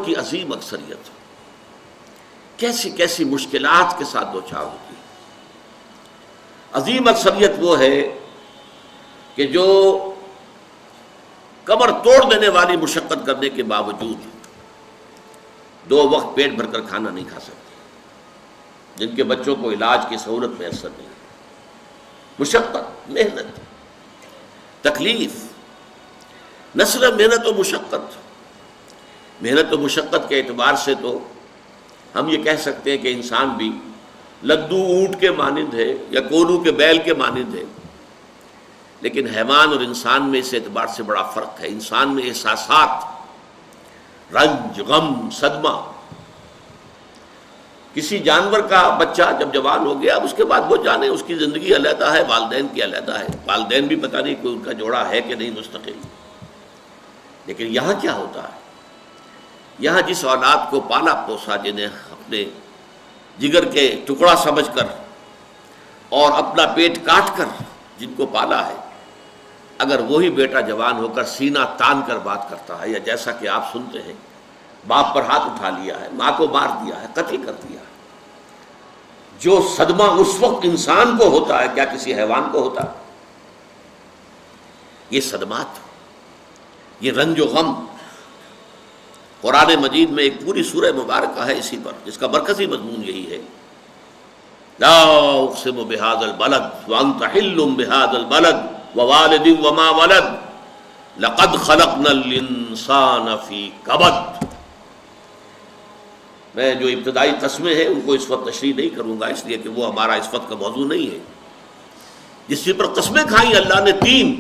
کی عظیم اکثریت کیسی کیسی مشکلات کے ساتھ دوچار ہوتی ہے۔ عظیم اکثریت وہ ہے کہ جو کمر توڑ دینے والی مشقت کرنے کے باوجود 2 وقت پیٹ بھر کر کھانا نہیں کھا سکتے، جن کے بچوں کو علاج کی سہولت میسر نہیں، مشقت، محنت، تکلیف، نہ صرف محنت و مشقت، محنت و مشقت کے اعتبار سے تو ہم یہ کہہ سکتے ہیں کہ انسان بھی لدو اونٹ کے مانند ہے یا کولو کے بیل کے مانند ہے، لیکن حیوان اور انسان میں اس اعتبار سے بڑا فرق ہے۔ انسان میں احساسات، رنج، غم، صدمہ، کسی جانور کا بچہ جب جوان ہو گیا، اب اس کے بعد وہ جانے اس کی زندگی علیحدہ ہے، والدین کی علیحدہ ہے، والدین بھی پتہ نہیں کوئی ان کا جوڑا ہے کہ نہیں مستقل۔ لیکن یہاں کیا ہوتا ہے؟ یہاں جس اولاد کو پالا پوسا، جنہیں اپنے جگر کے ٹکڑا سمجھ کر اور اپنا پیٹ کاٹ کر جن کو پالا ہے، اگر وہی بیٹا جوان ہو کر سینہ تان کر بات کرتا ہے، یا جیسا کہ آپ سنتے ہیں باپ پر ہاتھ اٹھا لیا ہے، ماں کو مار دیا ہے، قتل کر دیا ہے، جو صدمہ اس وقت انسان کو ہوتا ہے کیا کسی حیوان کو ہوتا ہے؟ یہ صدمات، یہ رنج و غم، قرآن مجید میں ایک پوری سورہ مبارکہ ہے اسی پر، جس کا مرکزی مضمون یہی ہے، لا اقسم بہذا البلد وانت حل بہذا البلد ووالد وما ولد لقد خلقنا الانسان فی کبد۔ میں جو ابتدائی قسمیں ہیں ان کو اس وقت تشریح نہیں کروں گا، اس لیے کہ وہ ہمارا اس وقت کا موضوع نہیں ہے۔ جس پر قسمیں کھائیں اللہ نے 3،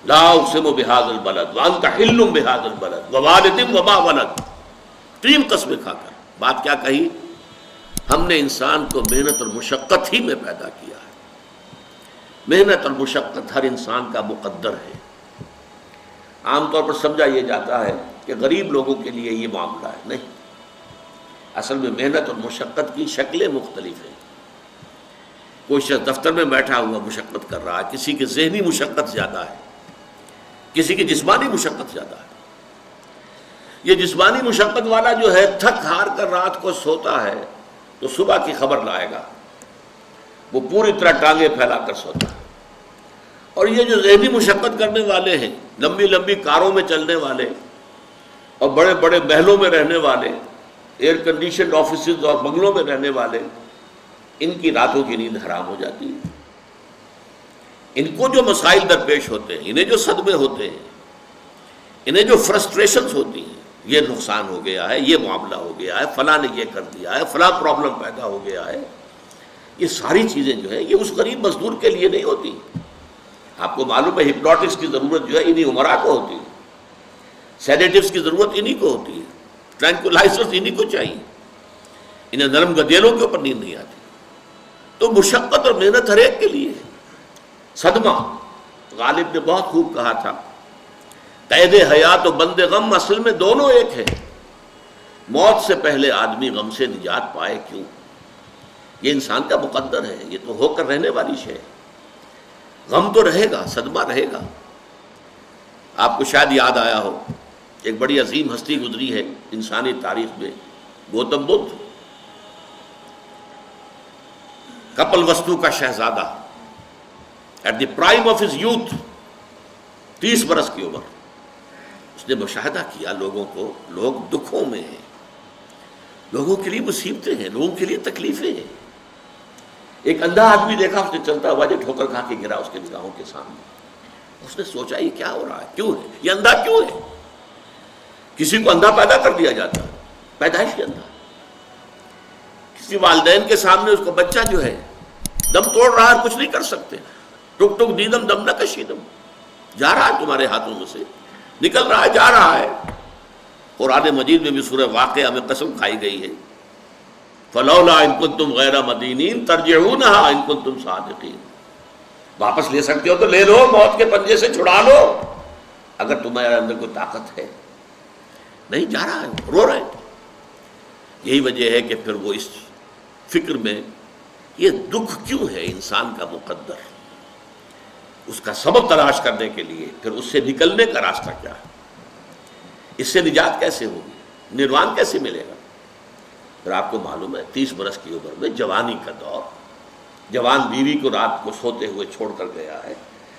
لا اقسم بہذا البلد وانت حل بہذا البلد ووالد وما ولد، 3 قسمیں کھا کر بات کیا کہی؟ ہم نے انسان کو محنت اور مشقت ہی میں پیدا کیا ہے۔ محنت اور مشقت ہر انسان کا مقدر ہے۔ عام طور پر سمجھا یہ جاتا ہے کہ غریب لوگوں کے لیے یہ معاملہ ہے، نہیں، اصل میں محنت اور مشقت کی شکلیں مختلف ہیں۔ کوئی شخص دفتر میں بیٹھا ہوا مشقت کر رہا ہے، کسی کی ذہنی مشقت زیادہ ہے، کسی کی جسمانی مشقت زیادہ ہے۔ یہ جسمانی مشقت والا جو ہے تھک ہار کر رات کو سوتا ہے تو صبح کی خبر لائے گا، وہ پوری طرح ٹانگیں پھیلا کر سوتا ہے۔ اور یہ جو ذہنی مشقت کرنے والے ہیں، لمبی لمبی کاروں میں چلنے والے اور بڑے بڑے محلوں میں رہنے والے، ایئر کنڈیشنڈ آفیسز اور بنگلوں میں رہنے والے، ان کی راتوں کی نیند حرام ہو جاتی ہے۔ ان کو جو مسائل درپیش ہوتے ہیں، انہیں جو صدمے ہوتے ہیں، انہیں جو فرسٹریشنز ہوتی ہیں، یہ نقصان ہو گیا ہے، یہ معاملہ ہو گیا ہے، فلاں نے یہ کر دیا ہے، فلاں پرابلم پیدا ہو گیا ہے، یہ ساری چیزیں جو ہیں یہ اس غریب مزدور کے لیے نہیں ہوتی۔ آپ کو معلوم ہے ہپنوٹکس کی ضرورت جو ہے انہی عمرا کو ہوتی ہے، سیڈیٹیوز کی ضرورت انہی کو ہوتی ہے، ٹرینکولائزرز انہی کو چاہیے، انہیں نرم گدیلوں کے اوپر نیند نہیں آتی۔ تو مشقت اور محنت ہر ایک کے لیے ہے۔ صدمہ، غالب نے بہت خوب کہا تھا، قید حیات و بند غم اصل میں دونوں ایک ہیں۔ موت سے پہلے آدمی غم سے نجات پائے کیوں؟ یہ انسان کا مقدر ہے، یہ تو ہو کر رہنے والی شے ہے۔ غم تو رہے گا، صدمہ رہے گا۔ آپ کو شاید یاد آیا ہو، ایک بڑی عظیم ہستی گزری ہے انسانی تاریخ میں، گوتم بدھ، کپل وستو کا شہزادہ، at the prime of his youth, 30 برس کی عمر، اس نے مشاہدہ کیا لوگوں کو، لوگ دکھوں میں ہیں، لوگوں کے لیے مصیبتیں ہیں، لوگوں کے لیے تکلیفیں ہیں۔ ایک اندھا آدمی دیکھا اس نے چلتا ہوا جو ٹھوکر کھا کے گرا اس کے نگاہوں کے سامنے، اس نے سوچا یہ کیا ہو رہا ہے، کیوں ہے یہ اندھا کیوں ہے؟ کسی کو اندھا پیدا کر دیا جاتا ہے، پیدائشی اندھا۔ کسی والدین کے سامنے اس کو بچہ جو ہے دم توڑ رہا ہے، کچھ نہیں کر سکتے، ٹک ٹک دیدم دم نہ کشیدم، جا رہا ہے تمہارے ہاتھوں میں سے، نکل رہا ہے، جا رہا ہے۔ قرآن مجید میں بھی سورہ واقعہ میں قسم کھائی گئی ہے، فلولا ان کنتم غیر مدینین ترجعونها ان کنتم صادقین، واپس لے سکتے ہو تو لے لو، موت کے پنجے سے چھڑا لو اگر تمہارے اندر کوئی طاقت ہے۔ نہیں، جا رہا ہے، رو رہے ہیں۔ یہی وجہ ہے کہ پھر وہ اس فکر میں، یہ دکھ کیوں ہے انسان کا مقدر، اس کا سبب تلاش کرنے کے لیے پھر اس سے نکلنے کا راستہ کیا ہے۔ اس سے نجات کیسے ہوگی؟ نروان کیسے ملے گا؟ پھر آپ کو معلوم ہے 30 برس کی عمر میں جوانی کا دور، جوان بیوی کو رات کو سوتے ہوئے چھوڑ کر گیا ہے،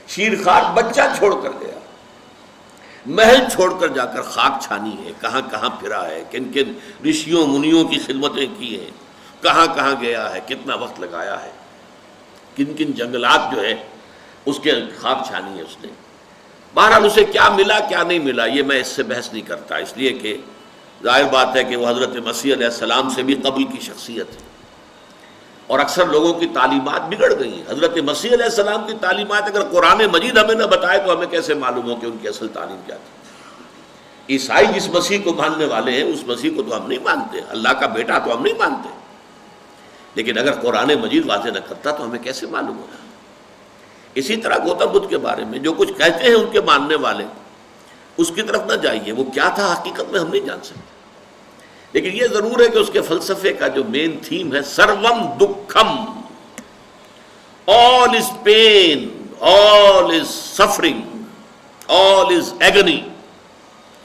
شیرخوار بچہ چھوڑ کر گیا، محل چھوڑ کر جا کر خاک چھانی ہے، کہاں کہاں پھرا ہے، کن کن رشیوں منیوں کی خدمتیں کی ہیں، کہاں کہاں گیا ہے، کتنا وقت لگایا ہے، کن کن جنگلات جو ہے اس کے خاک چھانی ہے اس نے۔ بہرحال اسے کیا ملا کیا نہیں ملا یہ میں اس سے بحث نہیں کرتا، اس لیے کہ ظاہر بات ہے کہ وہ حضرت مسیح علیہ السلام سے بھی قبل کی شخصیت ہے، اور اکثر لوگوں کی تعلیمات بگڑ گئی ہیں۔ حضرت مسیح علیہ السلام کی تعلیمات اگر قرآن مجید ہمیں نہ بتائے تو ہمیں کیسے معلوم ہو کہ ان کی اصل تعلیم کیا تھی؟ عیسائی جس مسیح کو ماننے والے ہیں اس مسیح کو تو ہم نہیں مانتے، اللہ کا بیٹا تو ہم نہیں مانتے، لیکن اگر قرآن مجید واضح نہ کرتا تو ہمیں کیسے معلوم ہوگا؟ اسی طرح گوتم بدھ کے بارے میں جو کچھ کہتے ہیں ان کے ماننے والے، اس کی طرف نہ جائیے، وہ کیا تھا حقیقت میں ہم نہیں جان سکتے، لیکن یہ ضرور ہے کہ اس کے فلسفے کا جو مین تھیم ہے سروم دکھم، all is pain, all is suffering, all is agony,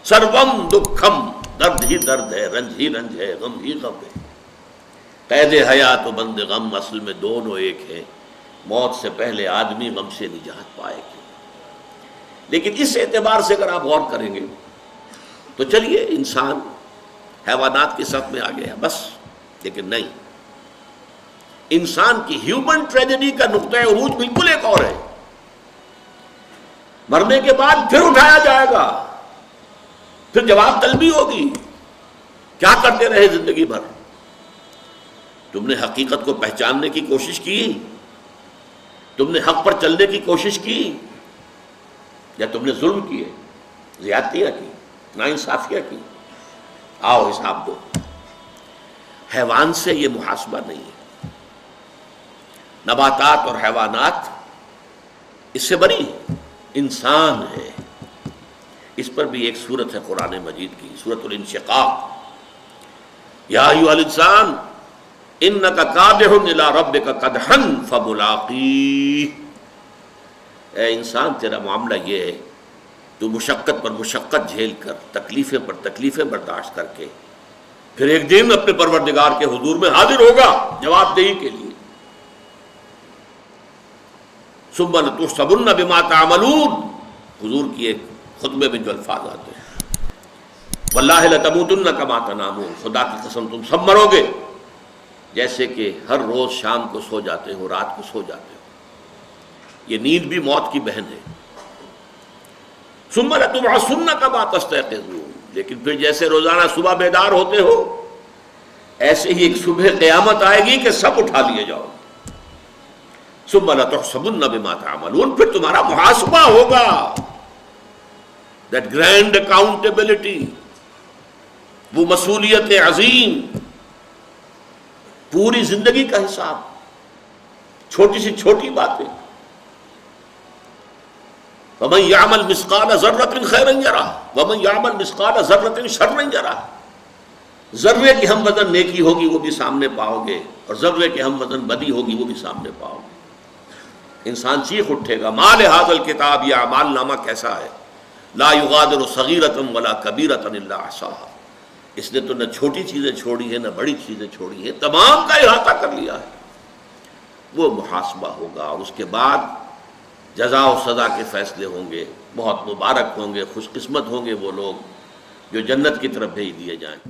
سروم دکھم، درد ہی درد ہے، رنج ہی رنج ہے، غم ہی غم ہے، قید حیات و بند غم اصل میں دونوں ایک ہیں، موت سے پہلے آدمی غم سے نجات پائے گا۔ لیکن اس اعتبار سے اگر آپ غور کریں گے تو چلیے انسان حیوانات کی صف میں آ گیا بس، لیکن نہیں، انسان کی ہیومن ٹریجڈی کا نقطہ عروج بالکل ایک اور ہے۔ مرنے کے بعد پھر اٹھایا جائے گا، پھر جواب طلبی ہوگی، کیا کرتے رہے زندگی بھر؟ تم نے حقیقت کو پہچاننے کی کوشش کی؟ تم نے حق پر چلنے کی کوشش کی؟ یا تم نے ظلم کیے، زیادتیاں کی، ناانصافیاں کی؟ آؤ حساب دو۔ حیوان سے یہ محاسبہ نہیں ہے، نباتات اور حیوانات اس سے بری ہے، انسان ہے۔ اس پر بھی ایک سورت ہے قرآن مجید کی، سورۃ الانشقاق، یا ایھا الانسان انک کادح الی ربک کدحا فملاقیہ، اے انسان تیرا معاملہ یہ ہے تو مشقت پر مشقت جھیل کر، تکلیفیں پر تکلیفیں برداشت کر کے پھر ایک دن اپنے پروردگار کے حضور میں حاضر ہوگا جواب دہی کے لیے۔ ثم لتحسبن بما تعملون، حضور کی ایک خطبے میں جو الفاظ آتے ہیں، واللہ لتموتن کما تنامون، خدا کی قسم تم سب مرو گے جیسے کہ ہر روز شام کو سو جاتے ہو، رات کو سو جاتے ہو۔ یہ نیند بھی موت کی بہن ہے۔ ثم لتبعثن کما تستيقظون، لیکن پھر جیسے روزانہ صبح بیدار ہوتے ہو ایسے ہی ایک صبح قیامت آئے گی کہ سب اٹھا لیے جاؤ۔ ثم لتحسبن بما تعملون، پھر تمہارا محاسبہ ہوگا، that grand accountability، وہ مسئولیت عظیم، پوری زندگی کا حساب، چھوٹی سی چھوٹی باتیں۔ وَمَنْ يَعْمَلْ مِثْقَالَ ذَرَّةٍ خَيْرًا يَرَهُ وَمَنْ يَعْمَلْ مِثْقَالَ ذَرَّةٍ شَرًّا يَرَهُ، ذرے کی ہم وزن نیکی ہوگی وہ بھی سامنے پاؤ گے، اور ذرے کی ہم وزن بدی ہوگی وہ بھی سامنے پاؤ گے۔ انسان چیخ اٹھے گا، مَا لِهَذَا الْكِتَابِ، یہ اعمال نامہ کیسا ہے، لَا يُغَادِرُ صَغِيرَةً وَلَا كَبِيرَةً إِلَّا أَحْصَاهَا، اس نے تو نہ چھوٹی چیزیں چھوڑی ہیں نہ بڑی چیزیں چھوڑی ہیں، تمام کا احاطہ کر لیا ہے۔ وہ محاسبہ ہوگا، اور اس کے بعد جزا و سزا کے فیصلے ہوں گے، بہت مبارک ہوں گے، خوش قسمت ہوں گے وہ لوگ جو جنت کی طرف بھیج دیے جائیں۔